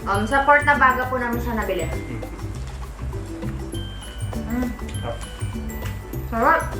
Sa Port Nabaga po namin siya nabili. Sarap!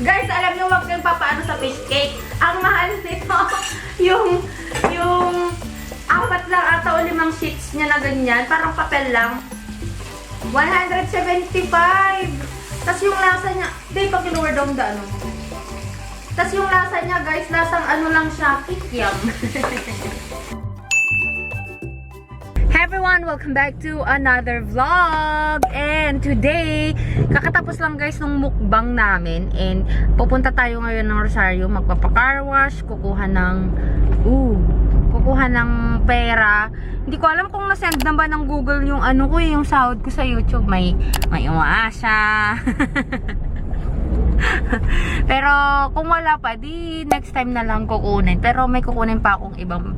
Guys, alam niyo, wag kayong papaano sa fish cake. Ang mahal nito, yung 4 lang ata o 5 sheets niya na ganyan. Parang papel lang. 175! Tapos yung lasa niya, di pa kinuwar down the ano. Tapos yung lasa niya, guys, lasang ano lang siya, kikiam. Hey everyone! Welcome back to another vlog! And today, kakatapos lang guys ng mukbang namin. And pupunta tayo ngayon ng Rosario, magpapa-car wash, kukuha ng pera. Hindi ko alam kung nasend na ba ng Google yung ano ko, yung sahod ko sa YouTube. May umaasa. Pero kung wala pa, di next time na lang kukunin. Pero may kukunin pa akong ibang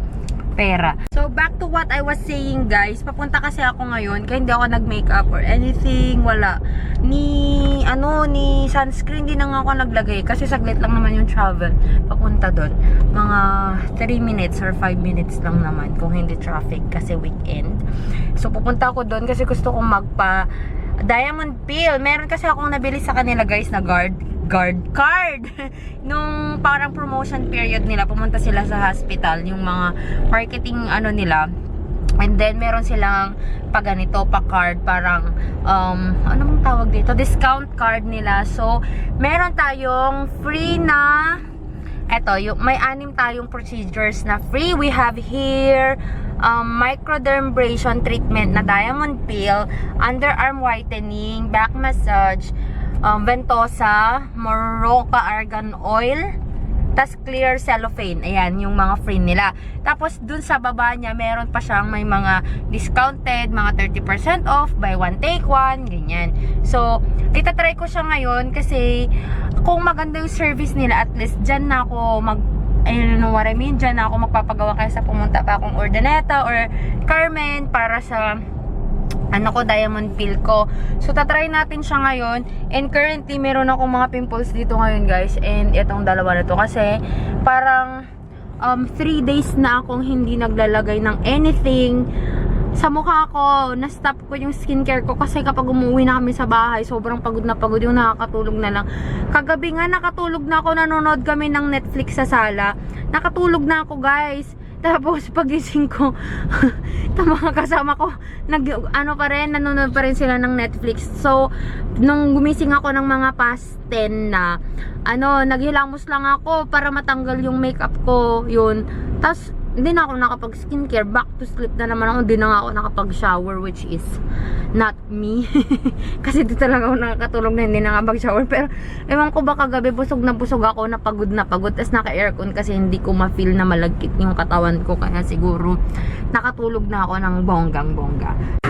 pera. So back to what I was saying guys, papunta kasi ako ngayon kaya hindi ako nag-makeup or anything, wala. Ni sunscreen din na ako naglagay kasi saglit lang naman yung travel papunta doon. Mga 3 minutes or 5 minutes lang naman kung hindi traffic kasi weekend. So pupunta ako doon kasi gusto kong magpa diamond peel. Meron kasi akong nabili sa kanila guys na guard card. Nung parang promotion period nila, pumunta sila sa hospital, yung mga marketing ano nila. And then meron silang ganito pa card, parang ano mong tawag dito, discount card nila. So meron tayong free na may 6 tayong procedures na free. We have here microdermabrasion treatment na diamond peel, underarm whitening, back massage, Ventosa, Morocco argan oil, tas clear cellophane. Ayan, yung mga free nila. Tapos, dun sa baba niya, meron pa siyang may mga discounted, mga 30% off, buy one, take one, ganyan. So, itatry ko siya ngayon kasi kung maganda yung service nila, at least dyan na ako dyan na ako magpapagawa kaysa pumunta pa akong Urdaneta or Carmen para sa diamond peel ko. So, tatry natin siya ngayon. And currently, meron akong mga pimples dito ngayon, guys. And itong dalawa na to. Kasi, parang 3 days na akong hindi naglalagay ng anything sa mukha ko. Na-stop ko yung skincare ko. Kasi kapag umuwi na kami sa bahay, sobrang pagod na pagod. Yung nakakatulog na lang. Kagabi nga, nakatulog na ako. Nanonood kami ng Netflix sa sala. Nakatulog na ako, guys. Tapos pagising ko, mga kasama ko, nanonood pa rin sila ng Netflix. So, nung gumising ako ng mga past 10 na, naghilamos lang ako para matanggal yung makeup ko, yun. Tapos, hindi na ako nakapag-skincare. Back to sleep na naman ako. Hindi na nga ako nakapag-shower, which is not me. Kasi di talaga ako nakakatulog na hindi na nakapag-shower. Pero, ewan ko ba kagabi, busog ako, napagod. Tapos naka-aircon kasi hindi ko ma-feel na malagkit yung katawan ko. Kaya siguro, nakatulog na ako ng bonggang-bongga.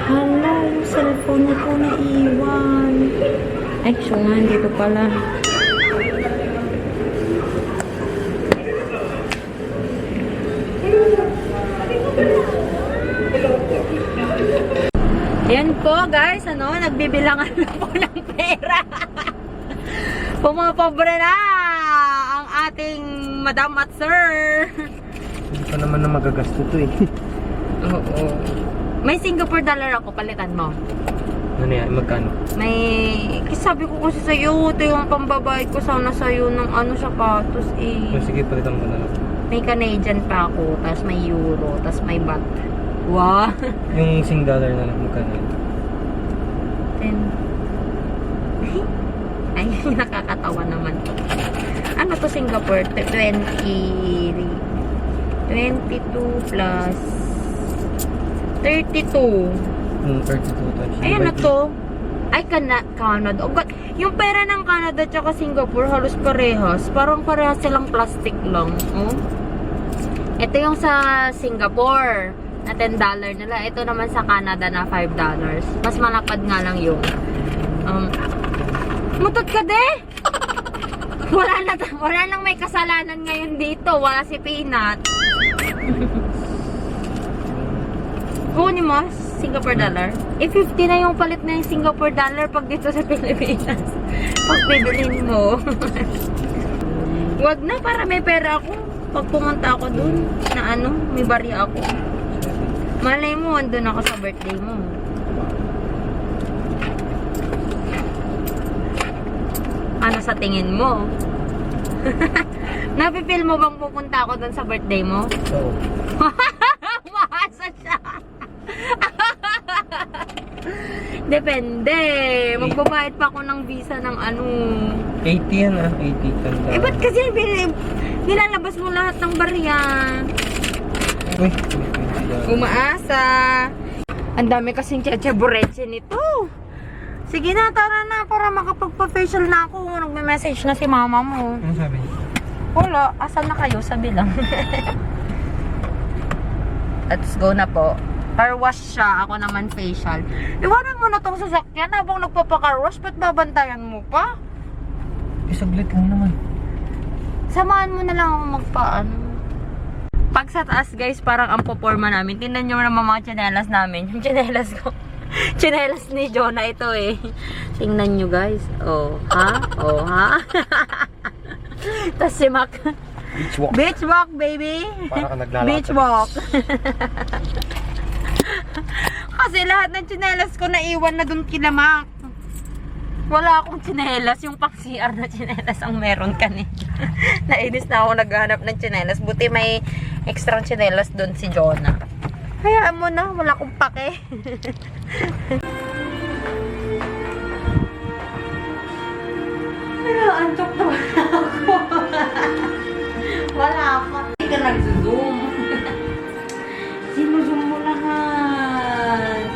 Hala, yung cellphone ko naiwan. Ay, so nga, dito pala. Ayan po guys, nagbibilangan na po ng pera. Pumapobre na ang ating madam at sir. Hindi pa naman na magagasto to eh. Oo. May Singapore dollar ako, palitan mo. Ano yan? Magkano? Sabi ko kasi sa'yo, ito yung pambabayad ko sana sa'yo ng sapatos eh. Oh, sige, palitan mo na lang. May Canadian pa ako, tapos may euro, tapos may baht. Wow! Yung $10 na lang, magkano yun? 10. Ay, nakakatawa naman to. Ano to Singapore? 22 plus 32. 32 touch. Ayan na to. Ay, Canada. Oh God. Yung pera ng Canada tsaka Singapore, halos parehas. Parang parehas silang plastic lang. Oh? Ito yung sa Singapore na $10 nila. Ito naman sa Canada na $5. Mas malapad nga lang yung mutot ka de! Wala nang may kasalanan ngayon dito. Wala si Peanut. Kunin mas. Singapore dollar. 50 na yung palit na yung Singapore dollar pag dito sa Pilipinas. Pag bibilhin mo. Wag na, para may pera ako. Pag pumunta ako dun, na ano, may barya ako. Malay mo, andun ako sa birthday mo. Ano sa tingin mo? Napipil mo bang pupunta ako dun sa birthday mo? Oo. Maasa siya. Depende. Magbabayad pa ako ng visa ng ano. 80 yan 80. Tanda. Eh, ba't kasi nilalabas mo lahat ng barya? Uy, Umaasa. Ang dami kasing cheche-bureche nito. Sige na, tara na para makapagpa-facial na ako. Nagme-message na si mama mo. ano sabi? Wala, asan na kayo? Sabi lang. Let's go na po. Car wash siya, ako naman facial. Iwanan mo na tong sasakyan habang nagpapa-car wash. Ba't babantayan mo pa? Isaglit lang naman. Samahan mo na lang ako magpaano. Pag sa taas guys, parang ang poporma namin. Tingnan nyo naman mga tsinelas namin. Yung tsinelas ko. Tsinelas ni Jonah ito eh. Tingnan nyo guys. Oh, ha? Oh, ha? Tapos si Mac. Beach walk. Beach walk, baby. Para ka naglalakad. Beach walk. Kasi lahat ng tsinelas ko naiwan na dun kila Mac. Wala akong tsinelas. Yung pang CR na tsinelas ang meron kanina. Nainis na ako naghahanap ng tsinelas. Buti may extra tsinelas dun si Jonah. Hayaan mo na. Wala akong pake. Pero antok na ako. Wala pa. Hindi ka nag-zoom. Sinuzum mo lahat.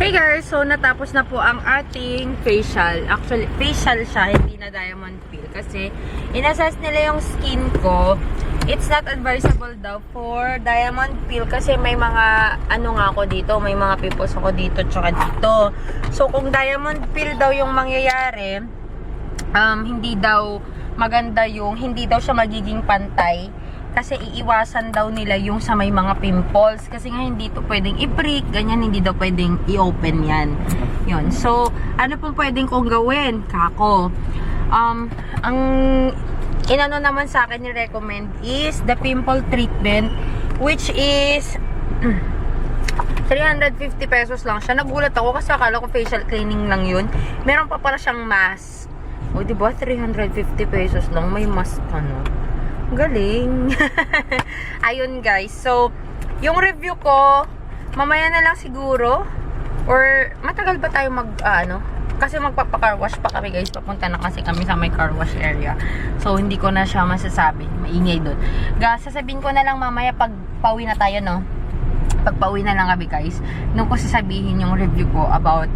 Hey guys, so natapos na po ang ating facial. Actually, facial siya, hindi na diamond peel. Kasi, inassess nila yung skin ko. It's not advisable daw for diamond peel. Kasi may mga, ano nga ako dito, may mga pimples ako dito, tsaka dito. So, kung diamond peel daw yung mangyayari, hindi daw maganda yung, hindi daw siya magiging pantay. Kasi iiwasan daw nila yung sa may mga pimples. Kasi nga hindi to pwedeng i-prick, ganyan, hindi daw pwedeng i-open yan. Yun. So, ano pong pwedeng kong gawin? Kako. Ang inano naman sa akin ni-recommend is the pimple treatment, which is 350 pesos lang siya. Nagulat ako kasi akala ko facial cleaning lang yun. Meron pa pala siyang mask. O, diba? 350 pesos lang. May mask ka, no? Galing. Ayun guys. So, yung review ko, mamaya na lang siguro. Or, matagal ba tayo kasi magpapa-car wash pa kami guys. Papunta na kasi kami sa may car wash area. So, hindi ko na siya masasabi. Maingay doon. Sasabihin ko na lang mamaya pag pauwi na tayo, no? Pag pauwi na lang kami guys. Nung ko sasabihin yung review ko about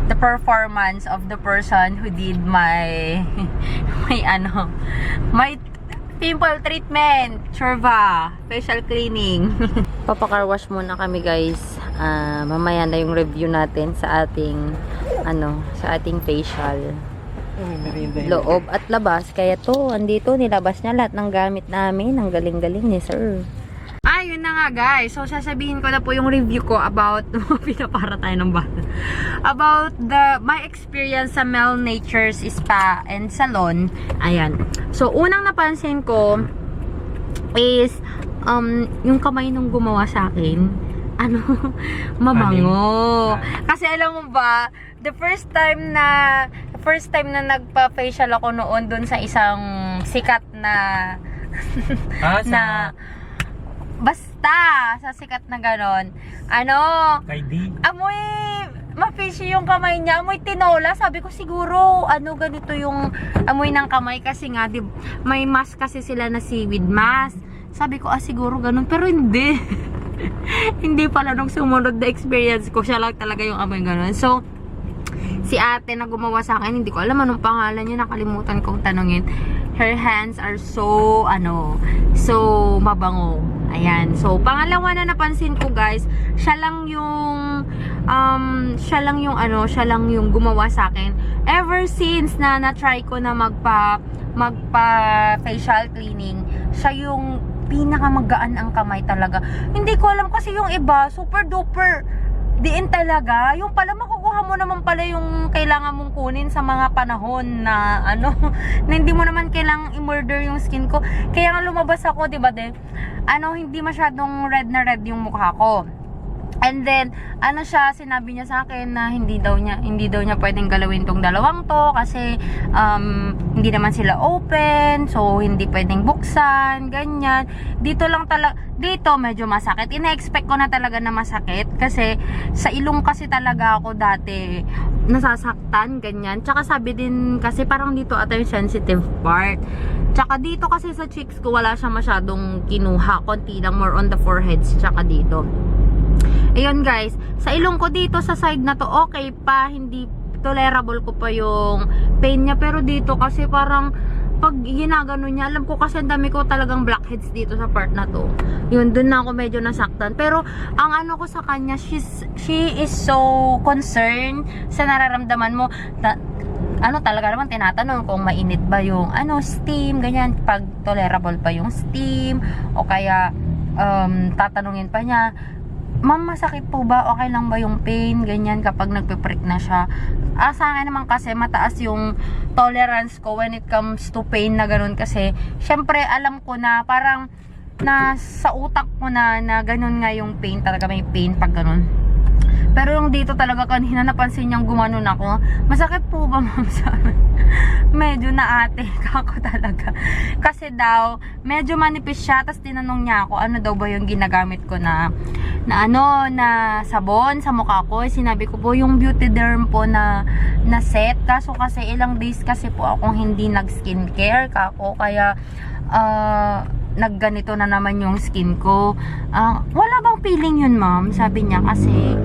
the performance of the person who did my pimple treatment, Churva, facial cleaning. Papa-car wash muna kami guys. Mamaya na yung review natin sa ating sa ating facial. Loob at labas. Kaya to, andito nilabas niya lahat ng gamit namin. Ang galing-galing ni sir. Ayun na nga guys. So sasabihin ko na po yung review ko about pinapara tayo ng bata. About my experience sa Mel Nature's Spa and Salon. Ayan. So unang napansin ko is yung kamay nung gumawa sa akin, mabango. Kasi alam mo ba, the first time na nagpa-facial ako noon dun sa isang sikat na na basta sa sikat na ganon. Kay D. Amoy ma-fishy yung kamay niya, amoy tinola. Sabi ko siguro ganito yung amoy ng kamay kasi nga may mask kasi sila na seaweed mask. Sabi ko siguro ganun, pero hindi. Hindi pala nung sumunod na experience ko, siya lang talaga yung amoy ganun. So si ate na gumawa sa akin, hindi ko alam anong pangalan niya, nakalimutan kong tanungin. Her hands are so mabango. Ayan. So pangalawa na napansin ko guys, siya lang yung gumawa sa akin. Ever since na na-try ko na magpa facial cleaning, siya yung pinakamagaan ang kamay talaga. Hindi ko alam kasi yung iba, super duper diin talaga. Yung pala makukuha mo naman pala yung kailangan mong kunin sa mga panahon na na hindi mo naman kailangang i-murder yung skin ko. Kaya nga lumabas ako, diba hindi masyadong red na red yung mukha ko. And then, sinabi niya sa akin na hindi daw niya pwedeng galawin tong dalawang to kasi hindi naman sila open, so hindi pwedeng buksan, ganyan. Dito medyo masakit. Ina-expect ko na talaga na masakit kasi sa ilong kasi talaga ako dati nasasaktan, ganyan. Tsaka sabi din kasi parang dito ata yung sensitive part. Tsaka dito kasi sa cheeks ko wala siya masyadong kinuha, konti lang, more on the foreheads, tsaka dito. Ayun guys, sa ilong ko dito sa side na to okay pa, hindi tolerable ko pa yung pain niya, pero dito kasi parang pag ginagano niya, alam ko kasi ang dami ko talagang blackheads dito sa part na to. Yun, dun na ako medyo nasaktan. Pero ang ko sa kanya, she is so concerned sa nararamdaman mo. Talaga naman tinatanong kung mainit ba yung steam, ganyan, pag tolerable pa yung steam, o kaya tatanungin pa niya, ma'am, masakit po ba? Okay lang ba yung pain? Ganyan, kapag nagpiprick na siya. Sa akin naman kasi, mataas yung tolerance ko when it comes to pain na ganun. Kasi, syempre, alam ko na parang sa utak ko na ganun nga yung pain. Talaga may pain pag ganun. Pero yung dito talaga kanina napansin niyang gumanon ako. Masakit po ba, ma'am? Medyo naate ako talaga. Kasi daw, medyo manipis siya. Tapos tinanong niya ako, ano daw ba yung ginagamit ko na sabon sa mukha ko. Sinabi ko po yung Beauty Derm po na set. Kaso kasi ilang days kasi po akong hindi nag skincare kako. Kaya nagganito na naman yung skin ko. Wala bang peeling yun, ma'am? Sabi niya kasi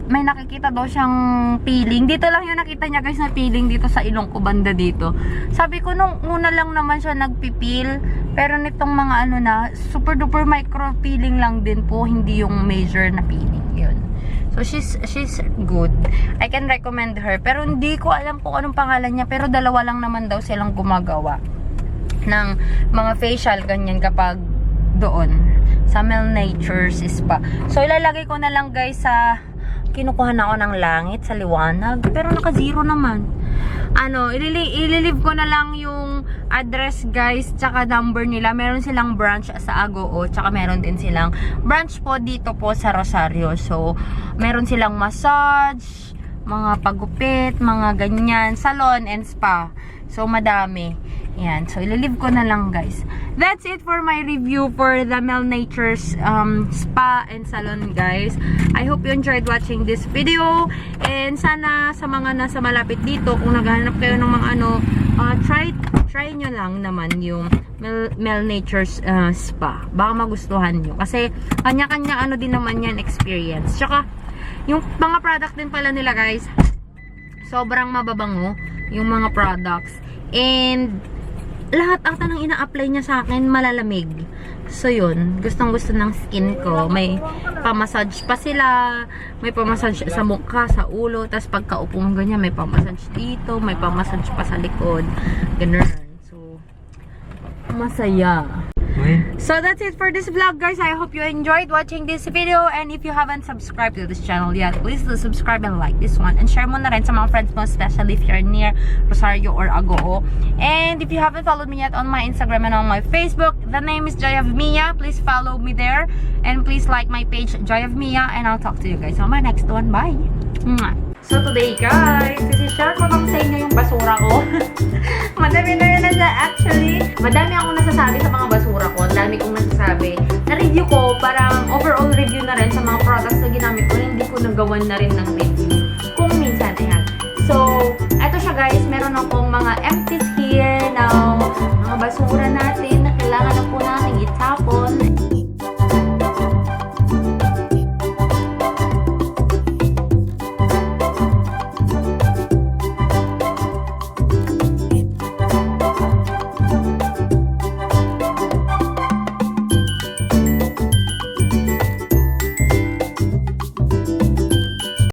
may nakikita daw siyang peeling. Dito lang yung nakita niya guys na peeling dito sa ilong ko, banda dito. Sabi ko nung una lang naman siya nagpipil, pero nitong mga super duper micro peeling lang din po, hindi yung major na peeling. Yun. So she's good. I can recommend her. Pero hindi ko alam kung anong pangalan niya, pero dalawa lang naman daw silang gumagawa ng mga facial ganyan kapag doon sa Mel Nature's Spa. So ilalagay ko na lang guys sa kinukuha na ako ng langit sa liwanag, pero naka-zero naman. Ililive ko na lang yung address guys, tsaka number nila. Meron silang branch sa Agoo, tsaka meron din silang branch po dito po sa Rosario. So meron silang massage, mga pagupit, mga ganyan, salon and spa. So madami. Yan. So ililive ko na lang guys. That's it for my review for the Mel Nature's spa and salon guys. I hope you enjoyed watching this video. And sana sa mga nasa malapit dito, kung naghahanap kayo ng mga try nyo lang naman yung Mel Nature's spa. Baka magustuhan nyo. Kasi kanya-kanya din naman yan experience. Tsaka yung mga product din pala nila guys, sobrang mababango yung mga products. And lahat ata ng ina-apply niya sa akin malalamig. So yun, gustong-gusto ng skin ko. May pamassage pa sila, may pamassage sa mukha, sa ulo, tapos pagkaupo mo ganyan, may pamassage dito, may pamassage pa sa likod. Ganun. So masaya. So that's it for this vlog, guys. I hope you enjoyed watching this video, and if you haven't subscribed to this channel yet, please do subscribe and like this one, and share mo na rin sa mga friends mo, especially if you're near Rosario or Agoo. And if you haven't followed me yet on my Instagram and on my Facebook, the name is Joy of Mia. Please follow me there, and please like my page, Joy of Mia, and I'll talk to you guys on my next one. Bye! Mwah! So today, guys, kasi share ko lang sa inyo yung basura ko. Madami na yun actually. Madami akong nasasabi sa mga basura ko. Ang dami kong nasasabi. Na-review ko, parang overall review na rin sa mga products na ginamit ko. Hindi ko nagawan na rin ng review. Kung minsan, ayan. So, eto siya, guys. Meron akong mga empties here na mga basura natin na kailangan na po natin itapon.